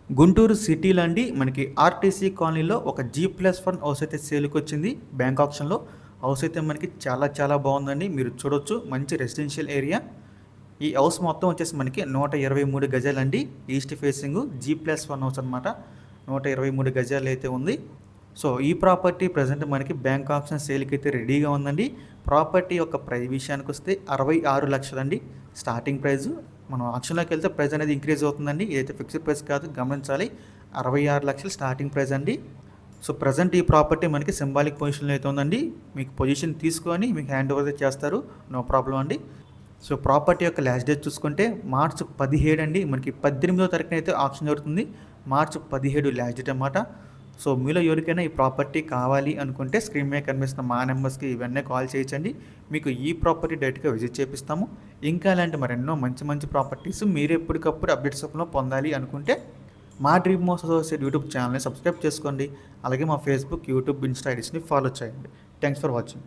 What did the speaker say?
గుంటూరు సిటీలో అండి మనకి ఆర్టీసీ కాలనీలో ఒక G+1 హౌస్ అయితే సేల్కి వచ్చింది బ్యాంక్ ఆప్షన్లో. హౌస్ అయితే మనకి చాలా చాలా బాగుందండి. మీరు చూడొచ్చు, మంచి రెసిడెన్షియల్ ఏరియా. ఈ హౌస్ మొత్తం వచ్చేసి మనకి 123 గజాలండి. ఈస్ట్ ఫేసింగ్ G+1 హౌస్ అనమాట. 123 గజాలు అయితే ఉంది. సో ఈ ప్రాపర్టీ ప్రజెంట్ మనకి బ్యాంక్ ఆప్షన్ సేల్కి అయితే రెడీగా ఉందండి. ప్రాపర్టీ యొక్క ప్రైస్ విషయానికి వస్తే 66 లక్షలండి స్టార్టింగ్ ప్రైజు. మనం ఆప్షన్లోకి వెళ్తే ప్రైస్ అనేది ఇంక్రీజ్ అవుతుందండి. ఇదైతే ఫిక్స్డ్ ప్రైస్ కాదు, గమనించాలి. 66 లక్షలు స్టార్టింగ్ ప్రైస్ అండి. సో ప్రజెంట్ ఈ ప్రాపర్టీ మనకి సింబాలిక్ పొజిషన్లో అయితే ఉందండి. మీకు పొజిషన్ తీసుకొని మీకు హ్యాండ్ ఓవర్ చేస్తారు, నో ప్రాబ్లం అండి. సో ప్రాపర్టీ యొక్క లాస్ట్ డేట్ చూసుకుంటే మార్చి 17 అండి. మనకి 18వ తారీఖున అయితే ఆప్షన్ జరుగుతుంది. మార్చి 17 లాస్ట్ డేట్ అన్నమాట. సో మీలో ఎవరికైనా ఈ ప్రాపర్టీ కావాలి అనుకుంటే స్క్రీన్ మీద కనిపిస్తున్న మా నెంబర్స్కి ఇవన్నీ కాల్ చేయొచ్చండి. మీకు ఈ ప్రాపర్టీ డైరెక్ట్గా విజిట్ చేపిస్తాము. ఇంకా ఇలాంటి మరెన్నో మంచి మంచి ప్రాపర్టీస్ మీరు ఎప్పటికప్పుడు అప్డేట్స్ రూపంలో పొందాలి అనుకుంటే మా డ్రీమ్ హౌస్ అసోసియేట్ యూట్యూబ్ ఛానల్ని సబ్స్క్రైబ్ చేసుకోండి. అలాగే మా ఫేస్బుక్, యూట్యూబ్, ఇన్స్టా ఐడీస్ని ఫాలో చేయండి. Thanks for watching.